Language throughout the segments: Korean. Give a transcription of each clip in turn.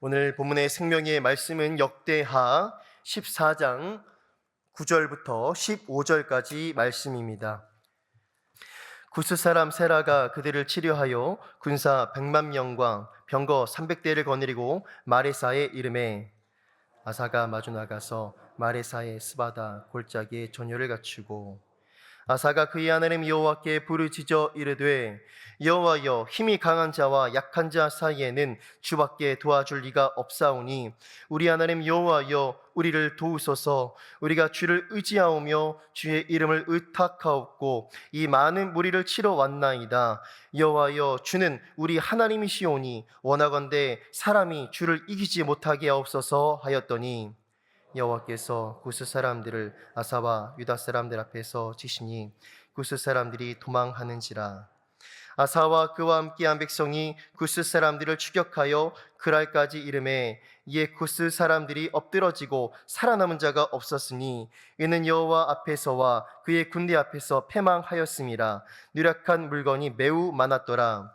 오늘 본문의 생명의 말씀은 역대하 14장 9절부터 15절까지 말씀입니다. 구스 사람 세라가 그들을 치료하여 군사 100만 명과 병거 300대를 거느리고 마레사에 이르매, 아사가 마주 나가서 마레사의 스바다 골짜기에 전열을 갖추고 아사가 그의 하나님 여호와께 부르짖어 이르되, 여호와여, 힘이 강한 자와 약한 자 사이에는 주밖에 도와줄 리가 없사오니 우리 하나님 여호와여, 우리를 도우소서. 우리가 주를 의지하오며 주의 이름을 의탁하옵고 이 많은 무리를 치러 왔나이다. 여호와여, 주는 우리 하나님이시오니 원하건대 사람이 주를 이기지 못하게 하옵소서 하였더니, 여호와께서 구스 사람들을 아사와 유다 사람들 앞에서 치시니 구스 사람들이 도망하는지라. 아사와 그와 함께한 백성이 구스 사람들을 추격하여 그랄까지 이름에, 이에 구스 사람들이 엎드러지고 살아남은 자가 없었으니 이는 여호와 앞에서와 그의 군대 앞에서 패망하였음이라. 누락한 물건이 매우 많았더라.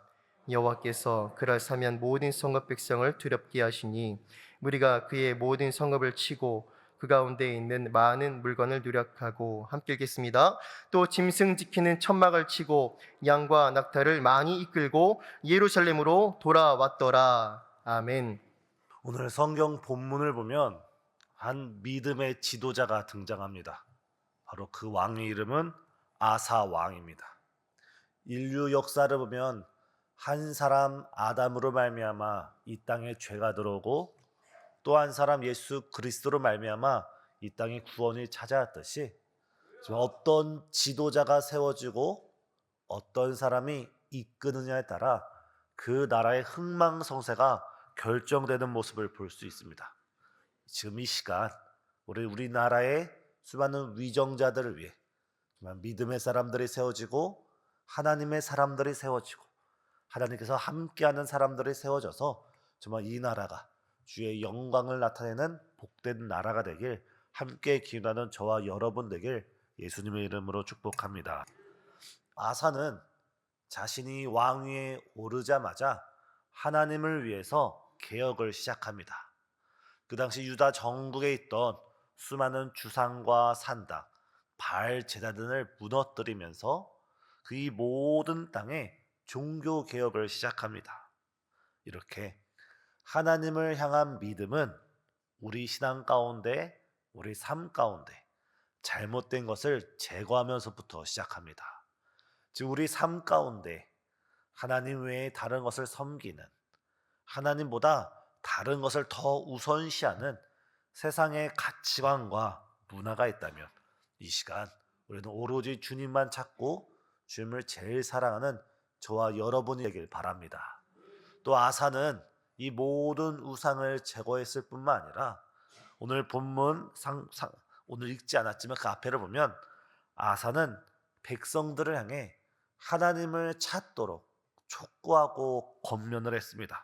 여호와께서 그랄 사면 모든 성읍 백성을 두렵게 하시니 우리가 그의 모든 성읍을 치고 그 가운데 있는 많은 물건을 누락하고, 함께 읽겠습니다. 또 짐승 지키는 천막을 치고 양과 낙타를 많이 이끌고 예루살렘으로 돌아왔더라. 아멘. 오늘 성경 본문을 보면 한 믿음의 지도자가 등장합니다. 바로 그 왕의 이름은 아사 왕입니다. 인류 역사를 보면 한 사람 아담으로 말미암아 이 땅에 죄가 들어오고 또 한 사람 예수 그리스도로 말미암아 이 땅에 구원이 찾아왔듯이 지금 어떤 지도자가 세워지고 어떤 사람이 이끄느냐에 따라 그 나라의 흥망성쇠가 결정되는 모습을 볼 수 있습니다. 지금 이 시간 우리나라의 수많은 위정자들을 위해 정말 믿음의 사람들이 세워지고 하나님의 사람들이 세워지고 하나님께서 함께하는 사람들이 세워져서 정말 이 나라가 주의 영광을 나타내는 복된 나라가 되길 함께 기원하는 저와 여러분 되길 예수님의 이름으로 축복합니다. 아사는 자신이 왕위에 오르자마자 하나님을 위해서 개혁을 시작합니다. 그 당시 유다 전국에 있던 수많은 주상과 산당, 바알 제단을 무너뜨리면서 그 이 모든 땅에 종교 개혁을 시작합니다. 이렇게 하나님을 향한 믿음은 우리 신앙 가운데, 우리 삶 가운데 잘못된 것을 제거하면서부터 시작합니다. 즉 우리 삶 가운데 하나님 외에 다른 것을 섬기는, 하나님보다 다른 것을 더 우선시하는 세상의 가치관과 문화가 있다면 이 시간 우리는 오로지 주님만 찾고 주님을 제일 사랑하는 저와 여러분이 되길 바랍니다. 또 아사는 이 모든 우상을 제거했을 뿐만 아니라 오늘 본문 오늘 읽지 않았지만 그 앞에를 보면 아사는 백성들을 향해 하나님을 찾도록 촉구하고 권면을 했습니다.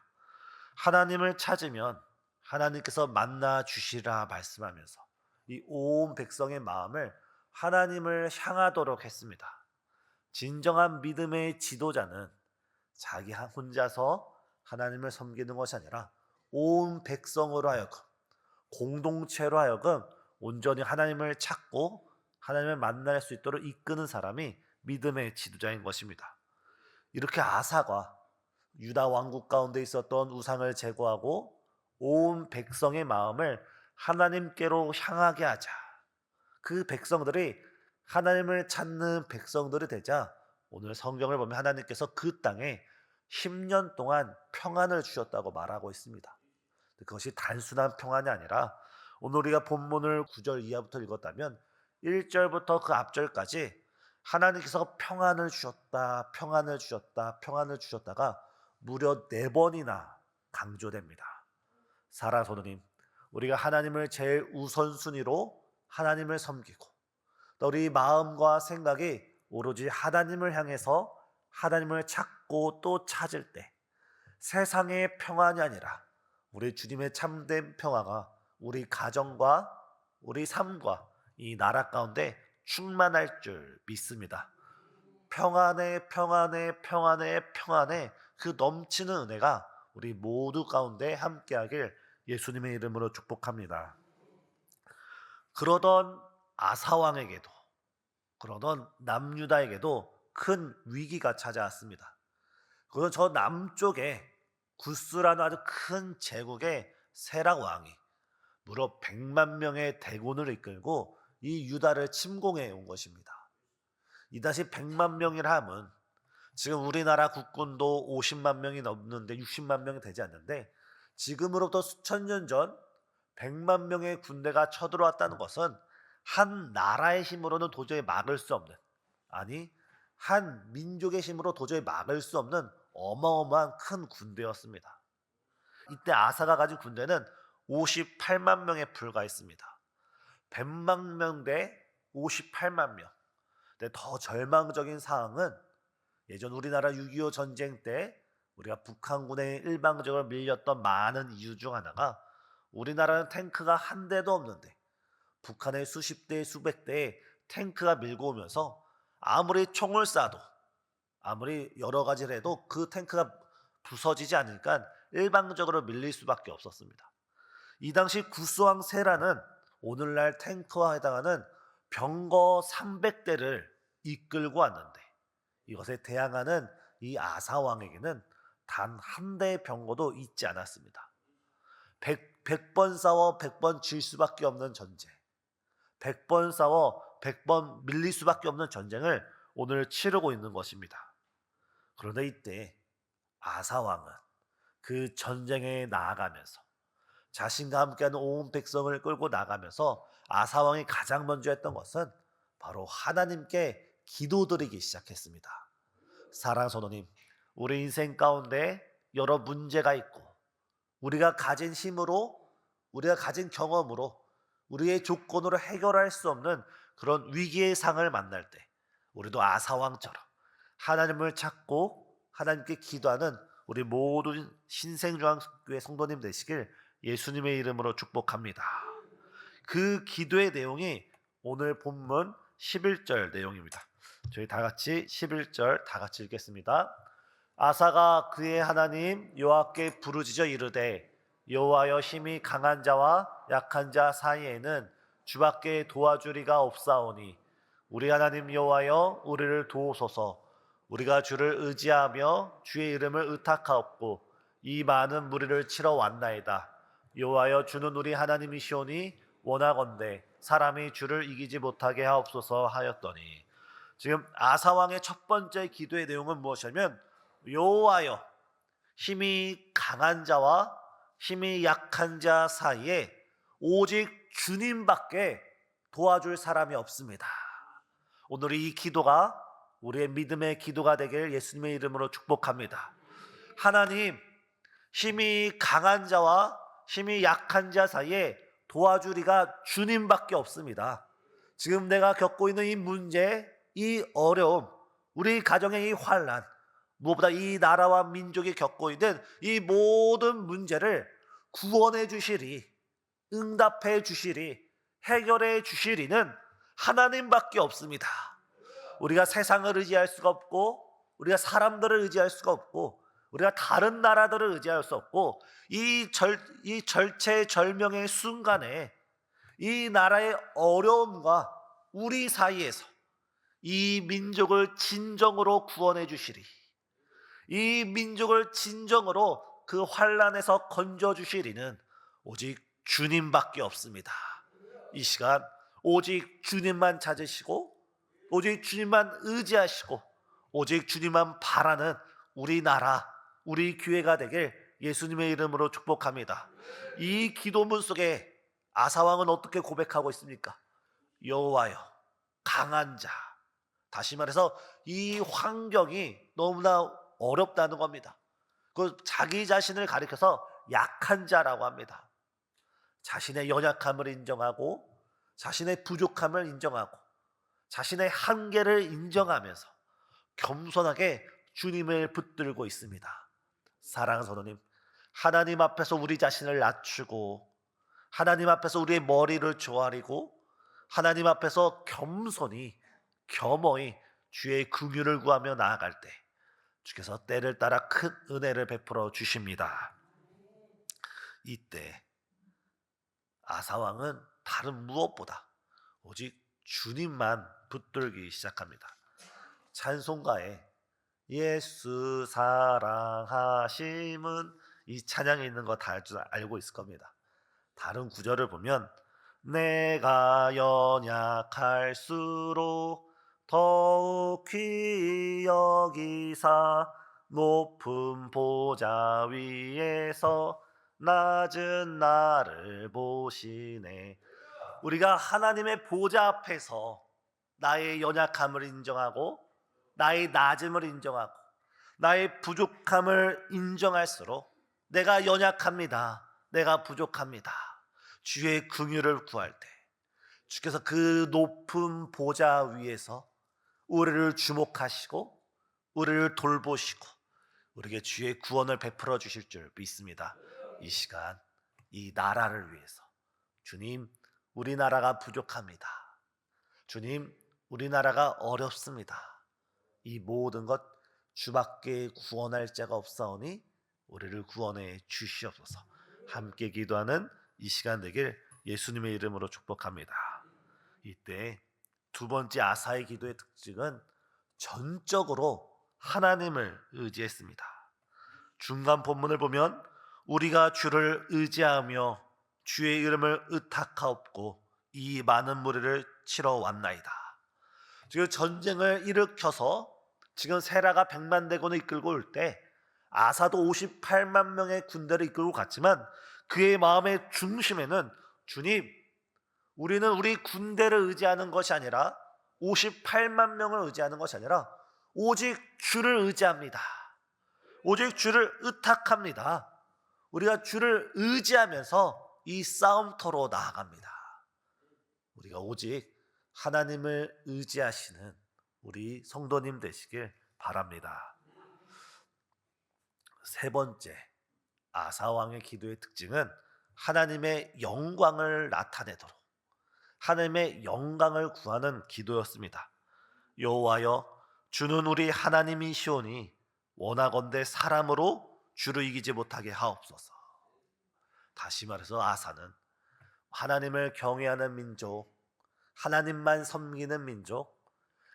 하나님을 찾으면 하나님께서 만나 주시라 말씀하면서 이 온 백성의 마음을 하나님을 향하도록 했습니다. 진정한 믿음의 지도자는 자기 혼자서 하나님을 섬기는 것이 아니라 온 백성으로 하여금, 공동체로 하여금 온전히 하나님을 찾고 하나님을 만날 수 있도록 이끄는 사람이 믿음의 지도자인 것입니다. 이렇게 아사가 유다 왕국 가운데 있었던 우상을 제거하고 온 백성의 마음을 하나님께로 향하게 하자. 그 백성들이 하나님을 찾는 백성들이 되자 오늘 성경을 보면 하나님께서 그 땅에 10년 동안 평안을 주셨다고 말하고 있습니다. 그것이 단순한 평안이 아니라 오늘 우리가 본문을 9절 이하부터 읽었다면 1절부터 그 앞절까지 하나님께서 평안을 주셨다, 평안을 주셨다, 평안을 주셨다가 무려 4번이나 강조됩니다. 사랑하는 성도님, 우리가 하나님을 제일 우선순위로 하나님을 섬기고 또 우리 마음과 생각이 오로지 하나님을 향해서 하나님을 찾고 또 찾을 때 세상의 평안이 아니라 우리 주님의 참된 평화가 우리 가정과 우리 삶과 이 나라 가운데 충만할 줄 믿습니다. 평안에 평안에 평안에 평안에 그 넘치는 은혜가 우리 모두 가운데 함께하길 예수님의 이름으로 축복합니다. 그러던 아사왕에게도, 그러던 남유다에게도 큰 위기가 찾아왔습니다. 그건 저 남쪽에 구스라는 아주 큰 제국의 세락 왕이 무려 100만 명의 대군을 이끌고 이 유다를 침공해 온 것입니다. 이다시 100만 명이라 함은 지금 우리나라 국군도 50만 명이 넘는데 60만 명이 되지 않는데, 지금으로부터 수천 년 전 100만 명의 군대가 쳐들어왔다는 것은 한 나라의 힘으로는 도저히 막을 수 없는, 아니 한 민족의 힘으로 도저히 막을 수 없는 어마어마한 큰 군대였습니다. 이때 아사가 가진 군대는 58만 명에 불과했습니다. 100만 명 대 58만 명. 근데 더 절망적인 상황은 예전 우리나라 6.25 전쟁 때 우리가 북한군에 일방적으로 밀렸던 많은 이유 중 하나가, 우리나라는 탱크가 한 대도 없는데 북한의 수십 대 수백 대의 탱크가 밀고 오면서 아무리 총을 쏴도, 아무리 여러 가지를 해도 그 탱크가 부서지지 않으니까 일방적으로 밀릴 수밖에 없었습니다. 이 당시 구스왕 세라는 오늘날 탱크와 해당하는 병거 300대를 이끌고 왔는데, 이것에 대항하는 이 아사왕에게는 단 한 대의 병거도 있지 않았습니다. 100번 싸워 100번 질 수밖에 없는 전쟁, 100번 싸워 100번 밀릴 수밖에 없는 전쟁을 오늘 치르고 있는 것입니다. 그런데 이때 아사왕은 그 전쟁에 나아가면서 자신과 함께하는 온 백성을 끌고 나가면서 아사왕이 가장 먼저 했던 것은 바로 하나님께 기도드리기 시작했습니다. 사랑하는 성도님, 우리 인생 가운데 여러 문제가 있고 우리가 가진 힘으로, 우리가 가진 경험으로, 우리의 조건으로 해결할 수 없는 그런 위기의 상을 만날 때 우리도 아사왕처럼 하나님을 찾고 하나님께 기도하는 우리 모든 신생중앙교회 성도님 되시길 예수님의 이름으로 축복합니다. 그 기도의 내용이 오늘 본문 11절 내용입니다. 저희 다 같이 11절 다 같이 읽겠습니다. 아사가 그의 하나님 여호와께 부르짖어 이르되, 여호와여 힘이 강한 자와 약한 자 사이에는 주밖에 도와주리가 없사오니 우리 하나님 여호와여 우리를 도우소서. 우리가 주를 의지하며 주의 이름을 의탁하옵고 이 많은 무리를 치러 왔나이다. 여호와여 주는 우리 하나님이시오니 원하건대 사람이 주를 이기지 못하게 하옵소서 하였더니, 지금 아사왕의 첫 번째 기도의 내용은 무엇이냐면, 여호와여 힘이 강한 자와 힘이 약한 자 사이에 오직 주님밖에 도와줄 사람이 없습니다. 오늘 이 기도가 우리의 믿음의 기도가 되길 예수님의 이름으로 축복합니다. 하나님, 힘이 강한 자와 힘이 약한 자 사이에 도와주리가 주님밖에 없습니다. 지금 내가 겪고 있는 이 문제, 이 어려움, 우리 가정의 이 환난, 무엇보다 이 나라와 민족이 겪고 있는 이 모든 문제를 구원해 주시리, 응답해 주시리, 해결해 주시리는 하나님밖에 없습니다. 우리가 세상을 의지할 수가 없고, 우리가 사람들을 의지할 수가 없고, 우리가 다른 나라들을 의지할 수 없고, 이 절체절명의 순간에 이 나라의 어려움과 우리 사이에서 이 민족을 진정으로 구원해 주시리, 이 민족을 진정으로 그 환난에서 건져 주시리는 오직 주님밖에 없습니다. 이 시간 오직 주님만 찾으시고, 오직 주님만 의지하시고, 오직 주님만 바라는 우리 나라, 우리 교회가 되길 예수님의 이름으로 축복합니다. 이 기도문 속에 아사왕은 어떻게 고백하고 있습니까? 여호와여 강한 자. 다시 말해서 이 환경이 너무나 어렵다는 겁니다. 그 자기 자신을 가리켜서 약한 자라고 합니다. 자신의 연약함을 인정하고, 자신의 부족함을 인정하고, 자신의 한계를 인정하면서 겸손하게 주님을 붙들고 있습니다. 사랑하는 성도님, 하나님 앞에서 우리 자신을 낮추고, 하나님 앞에서 우리의 머리를 조아리고, 하나님 앞에서 겸손히 겸허히 주의 긍휼을 구하며 나아갈 때 주께서 때를 따라 큰 은혜를 베풀어 주십니다. 이때 아사왕은 다른 무엇보다 오직 주님만 붙들기 시작합니다. 찬송가에 예수 사랑하심은 이 찬양에 있는 거 다 알고 있을 겁니다. 다른 구절을 보면 내가 연약할수록 더욱 귀히 여기사 높은 보좌 위에서 낮은 나를 보시네. 우리가 하나님의 보좌 앞에서 나의 연약함을 인정하고 나의 낮음을 인정하고 나의 부족함을 인정할수록 내가 연약합니다. 내가 부족합니다. 주의 긍휼을 구할 때 주께서 그 높은 보좌 위에서 우리를 주목하시고 우리를 돌보시고 우리에게 주의 구원을 베풀어 주실 줄 믿습니다. 이 시간 이 나라를 위해서 주님, 우리나라가 부족합니다. 주님, 우리나라가 어렵습니다. 이 모든 것 주밖에 구원할 자가 없사오니 우리를 구원해 주시옵소서. 함께 기도하는 이 시간 되길 예수님의 이름으로 축복합니다. 이때 두 번째 아사의 기도의 특징은 전적으로 하나님을 의지했습니다. 중간 본문을 보면 우리가 주를 의지하며 주의 이름을 의탁하옵고 이 많은 무리를 치러 왔나이다. 지금 전쟁을 일으켜서 지금 세라가 100만 대군을 이끌고 올 때 아사도 58만 명의 군대를 이끌고 갔지만 그의 마음의 중심에는 주님, 우리는 우리 군대를 의지하는 것이 아니라 58만 명을 의지하는 것이 아니라 오직 주를 의지합니다. 오직 주를 의탁합니다. 우리가 주를 의지하면서 이 싸움터로 나아갑니다. 우리가 오직 하나님을 의지하시는 우리 성도님 되시길 바랍니다. 세 번째, 아사왕의 기도의 특징은 하나님의 영광을 나타내도록 하나님의 영광을 구하는 기도였습니다. 여호와여, 주는 우리 하나님이시오니 원하건대 사람으로 주를 이기지 못하게 하옵소서. 다시 말해서 아사는 하나님을 경외하는 민족, 하나님만 섬기는 민족,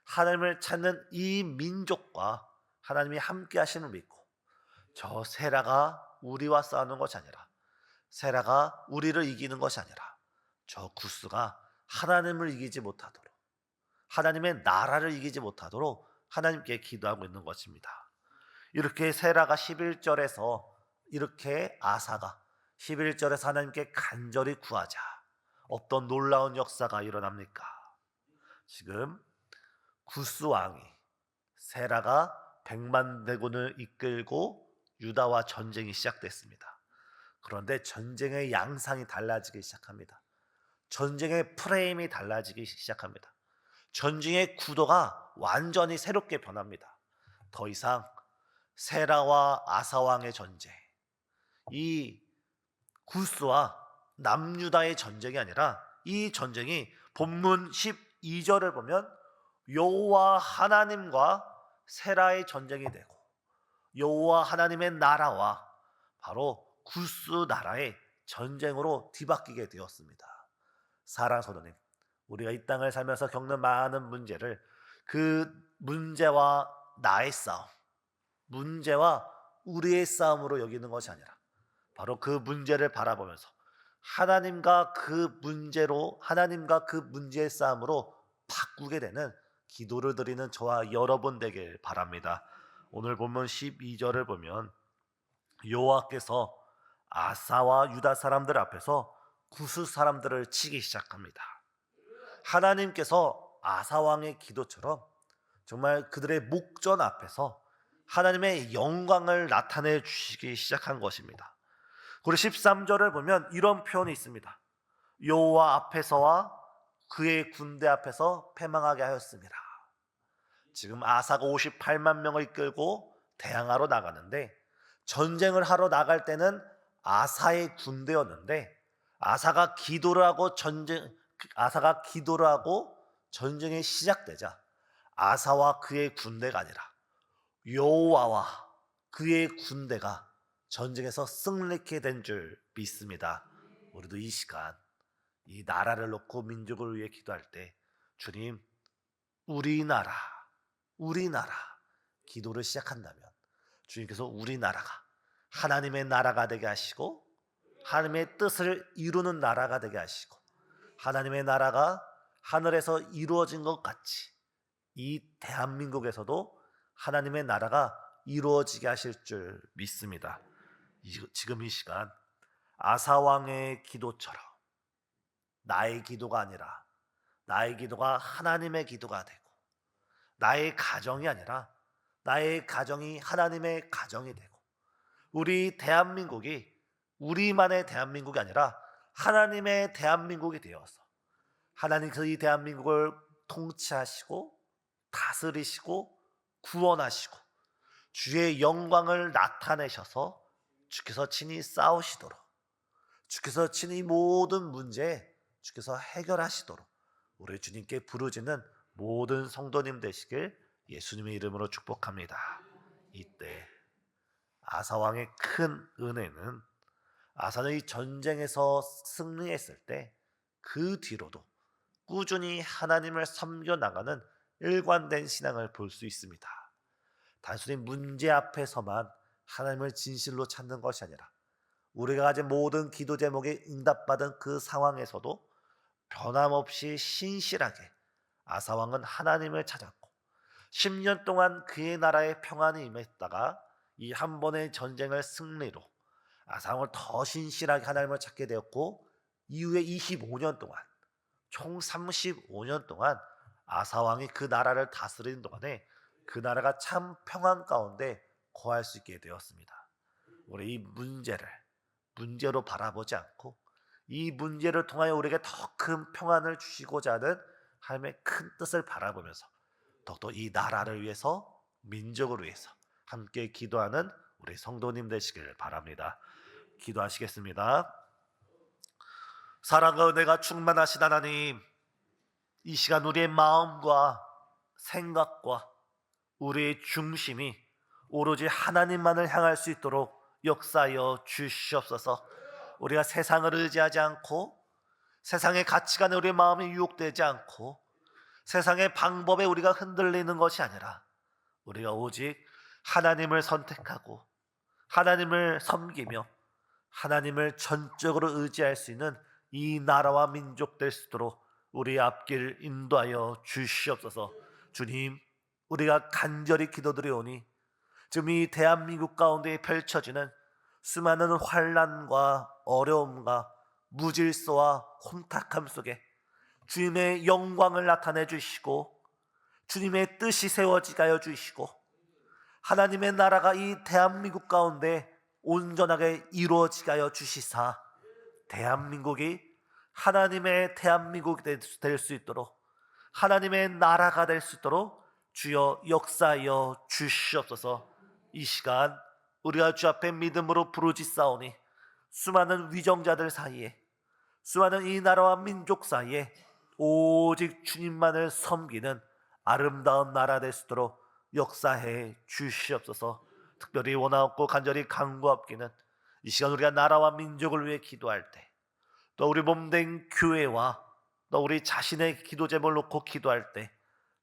하나님을 찾는 이 민족과 하나님이 함께 하시는 믿고 저 세라가 우리와 싸우는 것이 아니라 세라가 우리를 이기는 것이 아니라 저 구스가 하나님을 이기지 못하도록 하나님의 나라를 이기지 못하도록 하나님께 기도하고 있는 것입니다. 이렇게 세라가 11절에서 이렇게 아사가 11절에서 하나님께 간절히 구하자 어떤 놀라운 역사가 일어납니까? 지금 구스 왕이 세라가 100만 대군을 이끌고 유다와 전쟁이 시작됐습니다. 그런데 전쟁의 양상이 달라지기 시작합니다. 전쟁의 프레임이 달라지기 시작합니다. 전쟁의 구도가 완전히 새롭게 변합니다. 더 이상 세라와 아사왕의 전쟁, 이 구스와 남유다의 전쟁이 아니라 이 전쟁이 본문 12절을 보면 여호와 하나님과 세라의 전쟁이 되고 여호와 하나님의 나라와 바로 구스 나라의 전쟁으로 뒤바뀌게 되었습니다. 사랑하는 성도님, 우리가 이 땅을 살면서 겪는 많은 문제를 그 문제와 나의 싸움, 문제와 우리의 싸움으로 여기는 것이 아니라 바로 그 문제를 바라보면서 하나님과 그 문제의 싸움으로 바꾸게 되는 기도를 드리는 저와 여러분 되길 바랍니다. 오늘 본문 12절을 보면 여호와께서 아사와 유다 사람들 앞에서 구스 사람들을 치기 시작합니다. 하나님께서 아사 왕의 기도처럼 정말 그들의 목전 앞에서 하나님의 영광을 나타내 주시기 시작한 것입니다. 그리고 13절을 보면 이런 표현이 있습니다. 여호와 앞에서와 그의 군대 앞에서 패망하게 하였습니다. 지금 아사가 58만 명을 이끌고 대항하러 나가는데 전쟁을 하러 나갈 때는 아사의 군대였는데 아사가 기도를 하고 전쟁이 시작되자 아사와 그의 군대가 아니라 여호와와 그의 군대가 전쟁에서 승리케 된 줄 믿습니다. 우리도 이 시간 이 나라를 놓고 민족을 위해 기도할 때 주님, 우리나라 기도를 시작한다면 주님께서 우리나라가 하나님의 나라가 되게 하시고 하나님의 뜻을 이루는 나라가 되게 하시고 하나님의 나라가 하늘에서 이루어진 것 같이 이 대한민국에서도 하나님의 나라가 이루어지게 하실 줄 믿습니다. 지금 이 시간 아사 왕의 기도처럼 나의 기도가 아니라 나의 기도가 하나님의 기도가 되고 나의 가정이 아니라 나의 가정이 하나님의 가정이 되고 우리 대한민국이 우리만의 대한민국이 아니라 하나님의 대한민국이 되어서 하나님께서 이 대한민국을 통치하시고 다스리시고 구원하시고 주의 영광을 나타내셔서 주께서 친히 싸우시도록 주께서 친히 모든 문제 주께서 해결하시도록 우리 주님께 부르짖는 모든 성도님 되시길 예수님의 이름으로 축복합니다. 이때 아사왕의 큰 은혜는 아사는 이 전쟁에서 승리했을 때 그 뒤로도 꾸준히 하나님을 섬겨 나가는 일관된 신앙을 볼 수 있습니다. 단순히 문제 앞에서만 하나님을 진실로 찾는 것이 아니라 우리가 가진 모든 기도 제목에 응답받은 그 상황에서도 변함없이 신실하게 아사왕은 하나님을 찾았고 10년 동안 그의 나라에 평안이 임했다가 이 한 번의 전쟁을 승리로 아사왕을 더 신실하게 하나님을 찾게 되었고 이후에 25년 동안 총 35년 동안 아사왕이 그 나라를 다스리는 동안에 그 나라가 참 평안 가운데 거할 수 있게 되었습니다. 우리 이 문제로 바라보지 않고 이 문제를 통하여 우리에게 더 큰 평안을 주시고자 하는 하나님의 큰 뜻을 바라보면서 더욱더 이 나라를 위해서 민족을 위해서 함께 기도하는 우리 성도님 되시길 바랍니다. 기도하시겠습니다. 사랑과 은혜가 충만하신 하나님, 이 시간 우리의 마음과 생각과 우리의 중심이 오로지 하나님만을 향할 수 있도록 역사하여 주시옵소서. 우리가 세상을 의지하지 않고 세상의 가치관에 우리의 마음이 유혹되지 않고 세상의 방법에 우리가 흔들리는 것이 아니라 우리가 오직 하나님을 선택하고 하나님을 섬기며 하나님을 전적으로 의지할 수 있는 이 나라와 민족 될 수 있도록 우리의 앞길 인도하여 주시옵소서. 주님, 우리가 간절히 기도드리오니 지금 이 대한민국 가운데 펼쳐지는 수많은 환난과 어려움과 무질서와 혼탁함 속에 주님의 영광을 나타내 주시고 주님의 뜻이 세워지게 하여 주시고 하나님의 나라가 이 대한민국 가운데 온전하게 이루어지게 하여 주시사 대한민국이 하나님의 대한민국이 될 수 있도록 하나님의 나라가 될 수 있도록 주여 역사하여 주시옵소서. 이 시간 우리가 주 앞에 믿음으로 부르짖사오니 수많은 위정자들 사이에 수많은 이 나라와 민족 사이에 오직 주님만을 섬기는 아름다운 나라 될 수 있도록 역사해 주시옵소서. 특별히 원하옵고 간절히 간구하옵기는 이 시간 우리가 나라와 민족을 위해 기도할 때 또 우리 몸된 교회와 또 우리 자신의 기도 제목을 놓고 기도할 때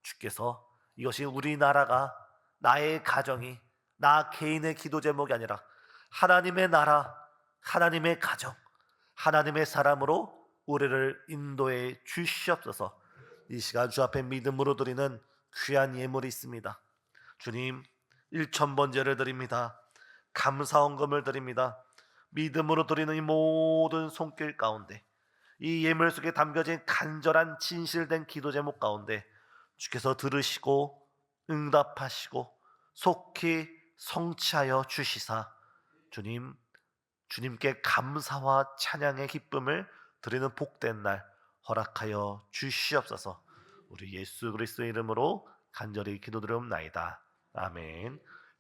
주께서 이것이 우리나라가 나의 가정이 나 개인의 기도 제목이 아니라 하나님의 나라, 하나님의 가정, 하나님의 사람으로 우리를 인도해 주시옵소서. 이 시간 주 앞에 믿음으로 드리는 귀한 예물이 있습니다. 주님, 1,000번제를 드립니다. 감사헌금을 드립니다. 믿음으로 드리는 이 모든 손길 가운데 이 예물 속에 담겨진 간절한 진실된 기도 제목 가운데 주께서 들으시고 응답하시고 속히 성취하여 주시사 주님께 감사와 찬양의 기쁨을 드리는 복된 날 허락하여 주시옵소서. 우리 예수 그리스도의 이름으로 간절히 기도드리옵나이다. 아멘.